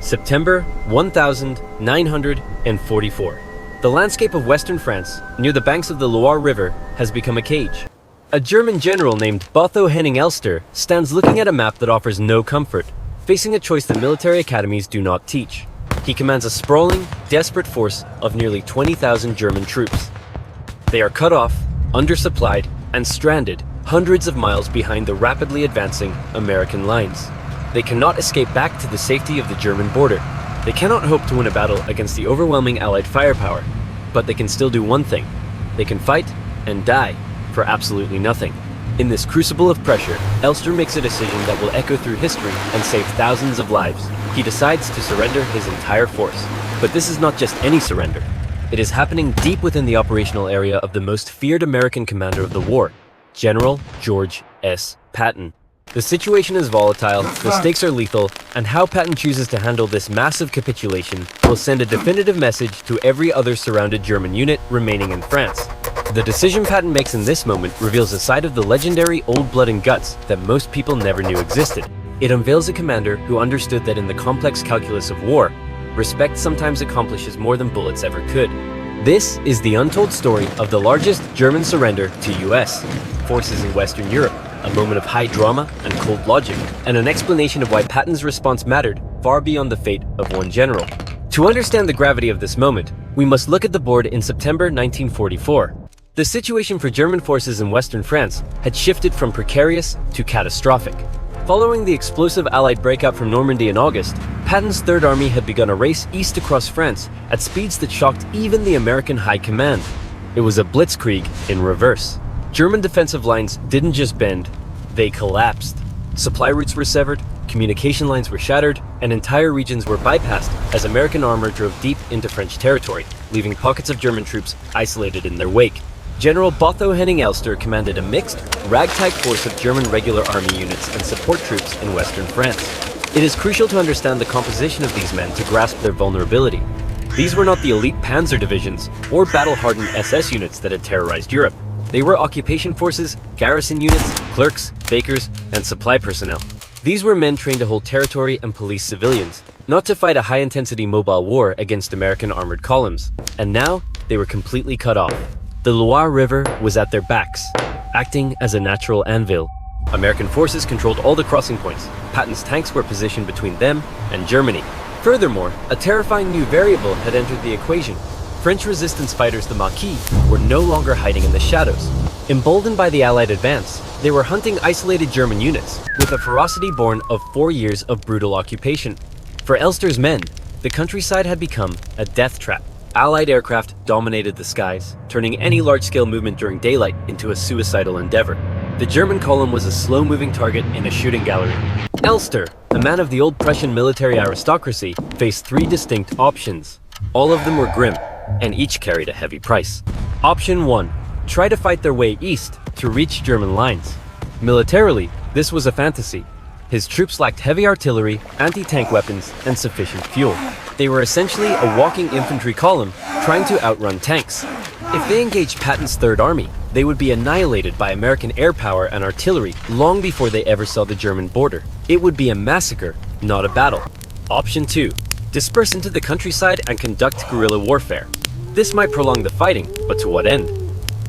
September 1944. The landscape of western France, near the banks of the Loire River, has become a cage. A German general named Botho Henning Elster stands looking at a map that offers no comfort, facing a choice that military academies do not teach. He commands a sprawling, desperate force of nearly 20,000 German troops. They are cut off, undersupplied, and stranded hundreds of miles behind the rapidly advancing American lines. They cannot escape back to the safety of the German border. They cannot hope to win a battle against the overwhelming Allied firepower, but they can still do one thing. They can fight and die for absolutely nothing. In this crucible of pressure, Elster makes a decision that will echo through history and save thousands of lives. He decides to surrender his entire force. But this is not just any surrender. It is happening deep within the operational area of the most feared American commander of the war, General George S. Patton. The situation is volatile, the stakes are lethal, and how Patton chooses to handle this massive capitulation will send a definitive message to every other surrounded German unit remaining in France. The decision Patton makes in this moment reveals a side of the legendary old blood and guts that most people never knew existed. It unveils a commander who understood that in the complex calculus of war, respect sometimes accomplishes more than bullets ever could. This is the untold story of the largest German surrender to US forces in Western Europe, a moment of high drama and cold logic, and an explanation of why Patton's response mattered far beyond the fate of one general. To understand the gravity of this moment, we must look at the board in September 1944. The situation for German forces in Western France had shifted from precarious to catastrophic. Following the explosive Allied breakout from Normandy in August, Patton's Third Army had begun a race east across France at speeds that shocked even the American High Command. It was a blitzkrieg in reverse. German defensive lines didn't just bend, they collapsed. Supply routes were severed, communication lines were shattered, and entire regions were bypassed as American armor drove deep into French territory, leaving pockets of German troops isolated in their wake. General Botho Henning Elster commanded a mixed, ragtag force of German regular army units and support troops in western France. It is crucial to understand the composition of these men to grasp their vulnerability. These were not the elite panzer divisions or battle-hardened SS units that had terrorized Europe. They were occupation forces, garrison units, clerks, bakers, and supply personnel. These were men trained to hold territory and police civilians, not to fight a high-intensity mobile war against American armored columns. And now, they were completely cut off. The Loire River was at their backs, acting as a natural anvil. American forces controlled all the crossing points. Patton's tanks were positioned between them and Germany. Furthermore, a terrifying new variable had entered the equation. French resistance fighters, the Maquis, were no longer hiding in the shadows. Emboldened by the Allied advance, they were hunting isolated German units, with a ferocity born of 4 years of brutal occupation. For Elster's men, the countryside had become a death trap. Allied aircraft dominated the skies, turning any large-scale movement during daylight into a suicidal endeavor. The German column was a slow-moving target in a shooting gallery. Elster, a man of the old Prussian military aristocracy, faced 3 distinct options. All of them were grim, and each carried a heavy price. Option 1. Try to fight their way east to reach German lines. Militarily, this was a fantasy. His troops lacked heavy artillery, anti-tank weapons, and sufficient fuel. They were essentially a walking infantry column trying to outrun tanks. If they engaged Patton's Third Army, they would be annihilated by American air power and artillery long before they ever saw the German border. It would be a massacre, not a battle. Option 2. Disperse into the countryside and conduct guerrilla warfare. This might prolong the fighting, but to what end?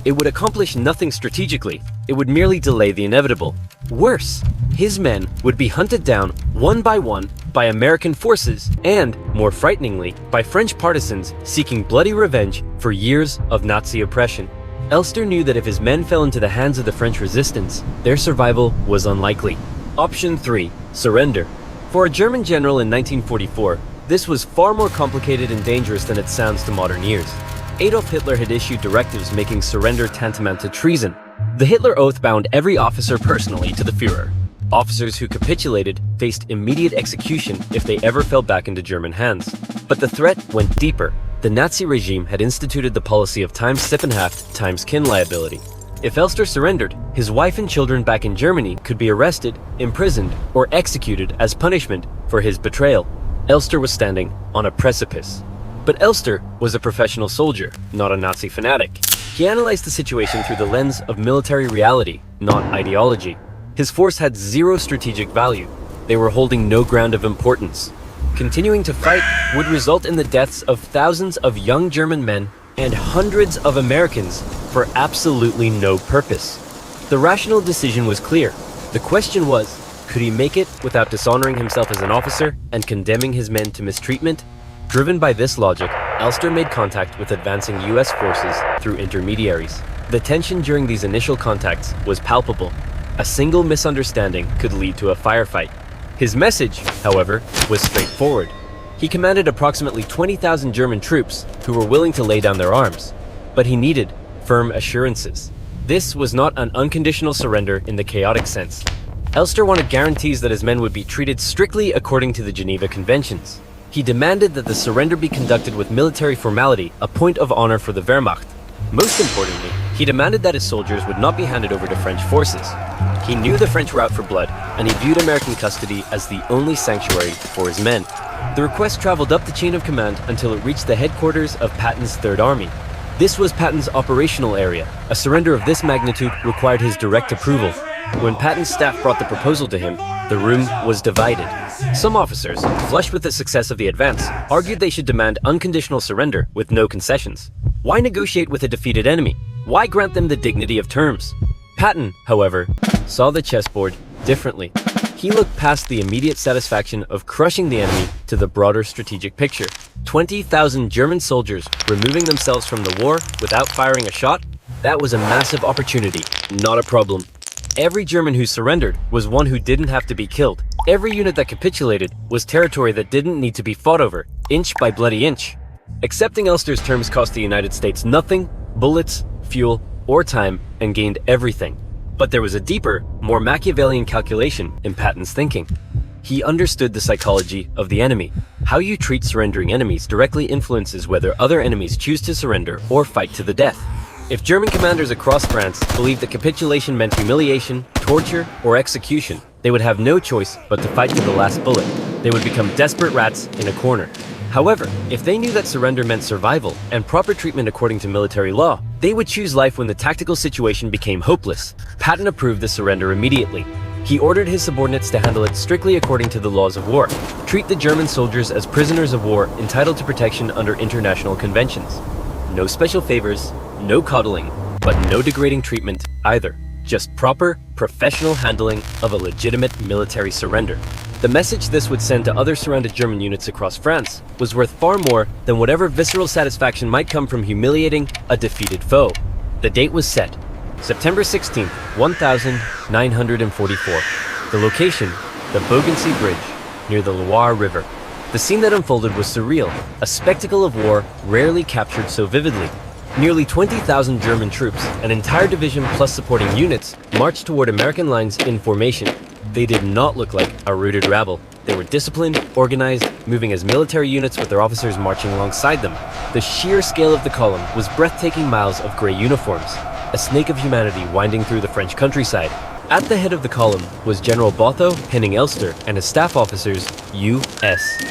It would accomplish nothing strategically. It would merely delay the inevitable. Worse, his men would be hunted down one by American forces and, more frighteningly, by French partisans seeking bloody revenge for years of Nazi oppression. Elster knew that if his men fell into the hands of the French resistance, their survival was unlikely. Option 3. Surrender. For a German general in 1944, this was far more complicated and dangerous than it sounds to modern ears. Adolf Hitler had issued directives making surrender tantamount to treason. The Hitler Oath bound every officer personally to the Führer. Officers who capitulated faced immediate execution if they ever fell back into German hands. But the threat went deeper. The Nazi regime had instituted the policy of times Sippenhaft times kin liability. If Elster surrendered, his wife and children back in Germany could be arrested, imprisoned, or executed as punishment for his betrayal. Elster was standing on a precipice. But Elster was a professional soldier, not a Nazi fanatic. He analyzed the situation through the lens of military reality, not ideology. His force had zero strategic value. They were holding no ground of importance. Continuing to fight would result in the deaths of thousands of young German men and hundreds of Americans for absolutely no purpose. The rational decision was clear. The question was, could he make it without dishonoring himself as an officer and condemning his men to mistreatment? Driven by this logic, Elster made contact with advancing US forces through intermediaries. The tension during these initial contacts was palpable. A single misunderstanding could lead to a firefight. His message, however, was straightforward. He commanded approximately 20,000 German troops who were willing to lay down their arms, but he needed firm assurances. This was not an unconditional surrender in the chaotic sense. Elster wanted guarantees that his men would be treated strictly according to the Geneva Conventions. He demanded that the surrender be conducted with military formality, a point of honor for the Wehrmacht. Most importantly, he demanded that his soldiers would not be handed over to French forces. He knew the French were out for blood, and he viewed American custody as the only sanctuary for his men. The request traveled up the chain of command until it reached the headquarters of Patton's Third Army. This was Patton's operational area. A surrender of this magnitude required his direct approval. When Patton's staff brought the proposal to him, the room was divided. Some officers, flushed with the success of the advance, argued they should demand unconditional surrender with no concessions. Why negotiate with a defeated enemy? Why grant them the dignity of terms? Patton, however, saw the chessboard differently. He looked past the immediate satisfaction of crushing the enemy to the broader strategic picture. 20,000 German soldiers removing themselves from the war without firing a shot? That was a massive opportunity, not a problem. Every German who surrendered was one who didn't have to be killed. Every unit that capitulated was territory that didn't need to be fought over, inch by bloody inch. Accepting Elster's terms cost the United States nothing, bullets, fuel, or time, and gained everything. But there was a deeper, more Machiavellian calculation in Patton's thinking. He understood the psychology of the enemy. How you treat surrendering enemies directly influences whether other enemies choose to surrender or fight to the death. If German commanders across France believed that capitulation meant humiliation, torture, or execution, they would have no choice but to fight to the last bullet. They would become desperate rats in a corner. However, if they knew that surrender meant survival and proper treatment according to military law, they would choose life when the tactical situation became hopeless. Patton approved the surrender immediately. He ordered his subordinates to handle it strictly according to the laws of war. Treat the German soldiers as prisoners of war entitled to protection under international conventions. No special favors, no coddling, but no degrading treatment either. Just proper, professional handling of a legitimate military surrender. The message this would send to other surrounded German units across France was worth far more than whatever visceral satisfaction might come from humiliating a defeated foe. The date was set, September 16, 1944. The location, the Beaugency Bridge, near the Loire River. The scene that unfolded was surreal, a spectacle of war rarely captured so vividly. Nearly 20,000 German troops, an entire division plus supporting units, marched toward American lines in formation. They did not look like a rooted rabble. They were disciplined, organized, moving as military units with their officers marching alongside them. The sheer scale of the column was breathtaking miles of gray uniforms, a snake of humanity winding through the French countryside. At the head of the column was General Botho Henning Elster and his staff officers, U.S.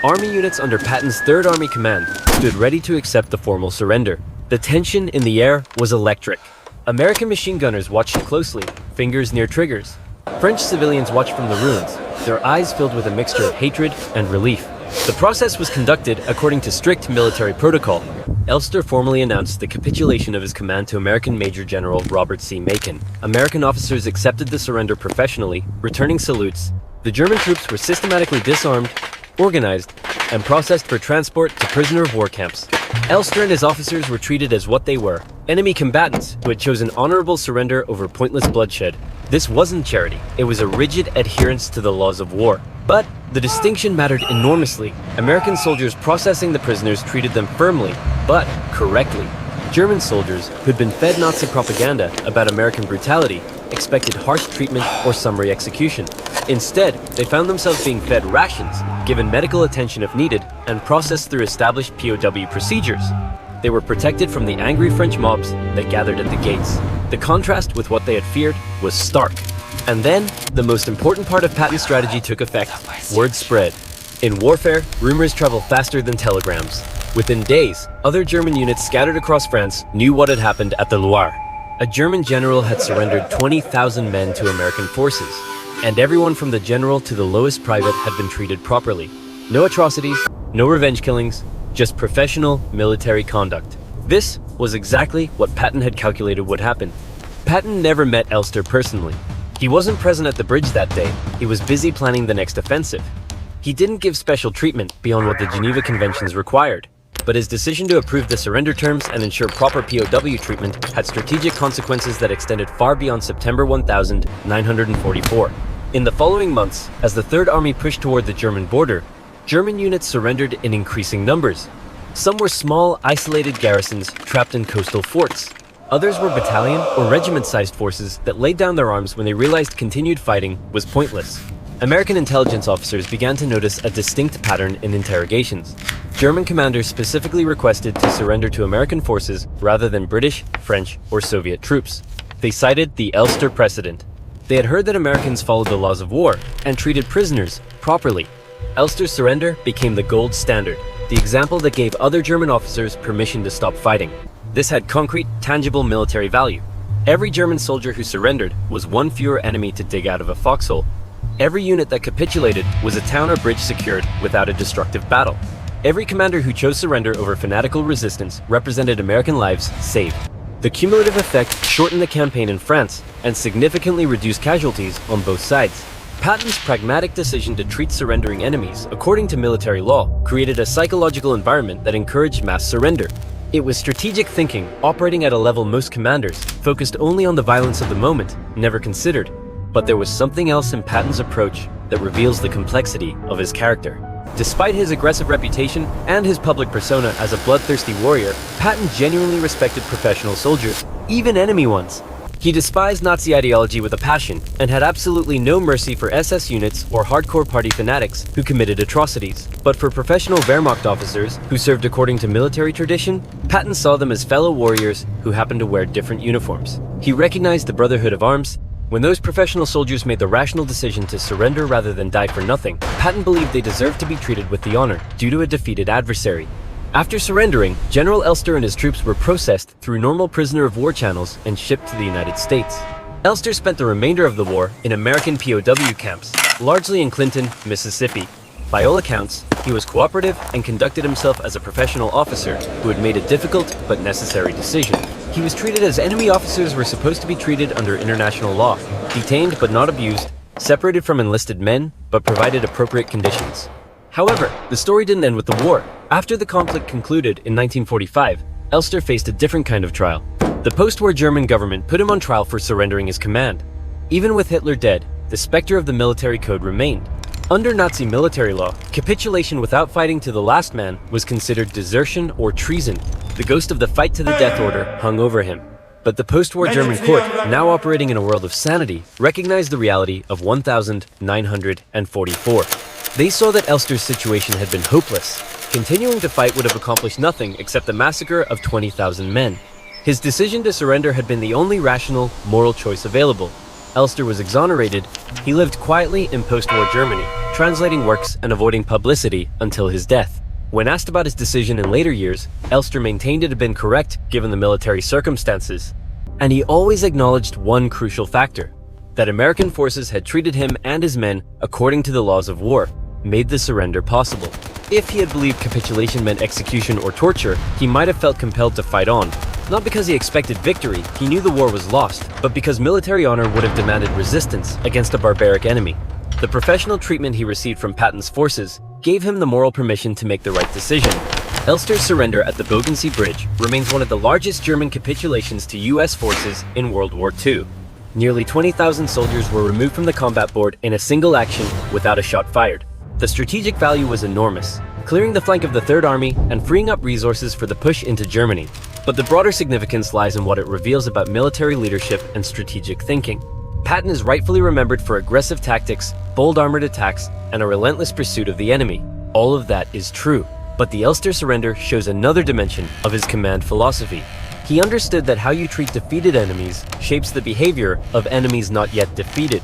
Army units under Patton's Third Army Command stood ready to accept the formal surrender. The tension in the air was electric. American machine gunners watched closely, fingers near triggers. French civilians watched from the ruins, their eyes filled with a mixture of hatred and relief. The process was conducted according to strict military protocol. Elster formally announced the capitulation of his command to American Major General Robert C. Macon. American officers accepted the surrender professionally, returning salutes. The German troops were systematically disarmed, organized, and processed for transport to prisoner of war camps. Elster and his officers were treated as what they were, enemy combatants who had chosen honorable surrender over pointless bloodshed. This wasn't charity, it was a rigid adherence to the laws of war. But the distinction mattered enormously. American soldiers processing the prisoners treated them firmly, but correctly. German soldiers, who'd been fed Nazi propaganda about American brutality, expected harsh treatment or summary execution. Instead, they found themselves being fed rations, given medical attention if needed, and processed through established POW procedures. They were protected from the angry French mobs that gathered at the gates. The contrast with what they had feared was stark. And then, the most important part of Patton's strategy took effect. Word spread. In warfare, rumors travel faster than telegrams. Within days, other German units scattered across France knew what had happened at the Loire. A German general had surrendered 20,000 men to American forces, and everyone from the general to the lowest private had been treated properly. No atrocities, no revenge killings, just professional military conduct. This was exactly what Patton had calculated would happen. Patton never met Elster personally. He wasn't present at the bridge that day. He was busy planning the next offensive. He didn't give special treatment beyond what the Geneva Conventions required, but his decision to approve the surrender terms and ensure proper POW treatment had strategic consequences that extended far beyond September 1944. In the following months, as the Third Army pushed toward the German border, German units surrendered in increasing numbers. Some were small, isolated garrisons trapped in coastal forts. Others were battalion or regiment-sized forces that laid down their arms when they realized continued fighting was pointless. American intelligence officers began to notice a distinct pattern in interrogations. German commanders specifically requested to surrender to American forces rather than British, French, or Soviet troops. They cited the Elster precedent. They had heard that Americans followed the laws of war and treated prisoners properly. Elster's surrender became the gold standard, the example that gave other German officers permission to stop fighting. This had concrete, tangible military value. Every German soldier who surrendered was one fewer enemy to dig out of a foxhole. Every unit that capitulated was a town or bridge secured without a destructive battle. Every commander who chose surrender over fanatical resistance represented American lives saved. The cumulative effect shortened the campaign in France and significantly reduced casualties on both sides. Patton's pragmatic decision to treat surrendering enemies according to military law created a psychological environment that encouraged mass surrender. It was strategic thinking operating at a level most commanders, focused only on the violence of the moment, never considered. But there was something else in Patton's approach that reveals the complexity of his character. Despite his aggressive reputation and his public persona as a bloodthirsty warrior, Patton genuinely respected professional soldiers, even enemy ones. He despised Nazi ideology with a passion and had absolutely no mercy for SS units or hardcore party fanatics who committed atrocities. But for professional Wehrmacht officers who served according to military tradition, Patton saw them as fellow warriors who happened to wear different uniforms. He recognized the brotherhood of arms. When those professional soldiers made the rational decision to surrender rather than die for nothing, Patton believed they deserved to be treated with the honor due to a defeated adversary. After surrendering, General Elster and his troops were processed through normal prisoner of war channels and shipped to the United States. Elster spent the remainder of the war in American POW camps, largely in Clinton, Mississippi. By all accounts, he was cooperative and conducted himself as a professional officer who had made a difficult but necessary decision. He was treated as enemy officers were supposed to be treated under international law, detained but not abused, separated from enlisted men but provided appropriate conditions. However, the story didn't end with the war. After the conflict concluded in 1945, Elster faced a different kind of trial. The post-war German government put him on trial for surrendering his command. Even with Hitler dead, the specter of the military code remained. Under Nazi military law, capitulation without fighting to the last man was considered desertion or treason. The ghost of the fight to the death order hung over him. But the post-war German court, now operating in a world of sanity, recognized the reality of 1944. They saw that Elster's situation had been hopeless. Continuing to fight would have accomplished nothing except the massacre of 20,000 men. His decision to surrender had been the only rational, moral choice available. Elster was exonerated. He lived quietly in post-war Germany, translating works and avoiding publicity until his death. When asked about his decision in later years, Elster maintained it had been correct given the military circumstances. And he always acknowledged one crucial factor: that American forces had treated him and his men according to the laws of war, made the surrender possible. If he had believed capitulation meant execution or torture, he might have felt compelled to fight on. Not because he expected victory, he knew the war was lost, but because military honor would have demanded resistance against a barbaric enemy. The professional treatment he received from Patton's forces gave him the moral permission to make the right decision. Elster's surrender at the Bogensee Bridge remains one of the largest German capitulations to US forces in World War II. Nearly 20,000 soldiers were removed from the combat board in a single action without a shot fired. The strategic value was enormous, clearing the flank of the Third Army and freeing up resources for the push into Germany. But the broader significance lies in what it reveals about military leadership and strategic thinking. Patton is rightfully remembered for aggressive tactics, bold armored attacks, and a relentless pursuit of the enemy. All of that is true, but the Elster surrender shows another dimension of his command philosophy. He understood that how you treat defeated enemies shapes the behavior of enemies not yet defeated.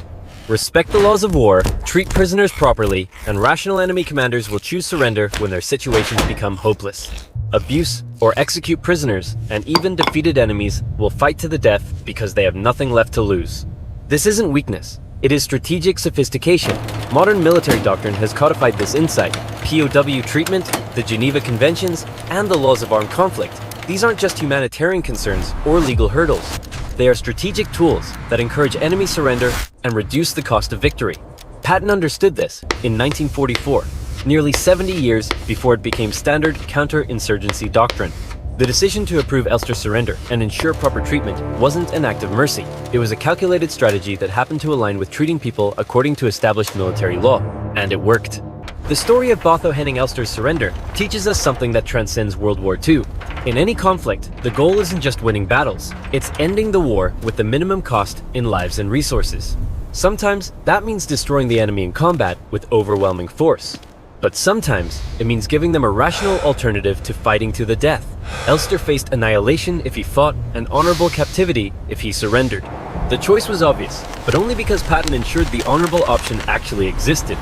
Respect the laws of war, treat prisoners properly, and rational enemy commanders will choose surrender when their situations become hopeless. Abuse or execute prisoners, and even defeated enemies will fight to the death because they have nothing left to lose. This isn't weakness, It is strategic sophistication. Modern military doctrine has codified this insight. POW treatment, the Geneva Conventions, and the laws of armed conflict. These aren't just humanitarian concerns or legal hurdles. They are strategic tools that encourage enemy surrender and reduce the cost of victory. Patton understood this in 1944, nearly 70 years before it became standard counterinsurgency doctrine. The decision to approve Elster's surrender and ensure proper treatment wasn't an act of mercy. It was a calculated strategy that happened to align with treating people according to established military law, and it worked. The story of Botho Henning Elster's surrender teaches us something that transcends World War II. In any conflict, the goal isn't just winning battles, it's ending the war with the minimum cost in lives and resources. Sometimes that means destroying the enemy in combat with overwhelming force. But sometimes it means giving them a rational alternative to fighting to the death. Elster faced annihilation if he fought, and honorable captivity if he surrendered. The choice was obvious, but only because Patton ensured the honorable option actually existed.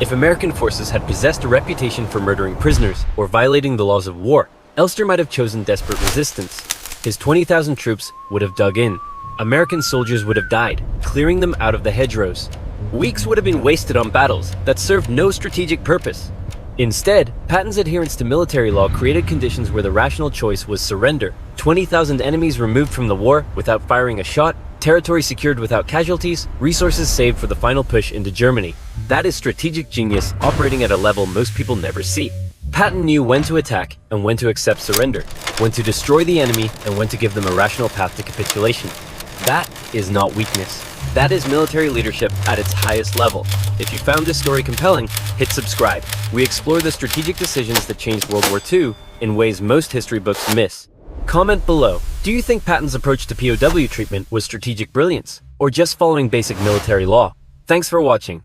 If American forces had possessed a reputation for murdering prisoners or violating the laws of war, Elster might have chosen desperate resistance. His 20,000 troops would have dug in. American soldiers would have died, clearing them out of the hedgerows. Weeks would have been wasted on battles that served no strategic purpose. Instead, Patton's adherence to military law created conditions where the rational choice was surrender. 20,000 enemies removed from the war without firing a shot, territory secured without casualties, resources saved for the final push into Germany. That is strategic genius operating at a level most people never see. Patton knew when to attack and when to accept surrender, when to destroy the enemy and when to give them a rational path to capitulation. That is not weakness. That is military leadership at its highest level. If you found this story compelling, hit subscribe. We explore the strategic decisions that changed World War II in ways most history books miss. Comment below. Do you think Patton's approach to POW treatment was strategic brilliance, or just following basic military law? Thanks for watching.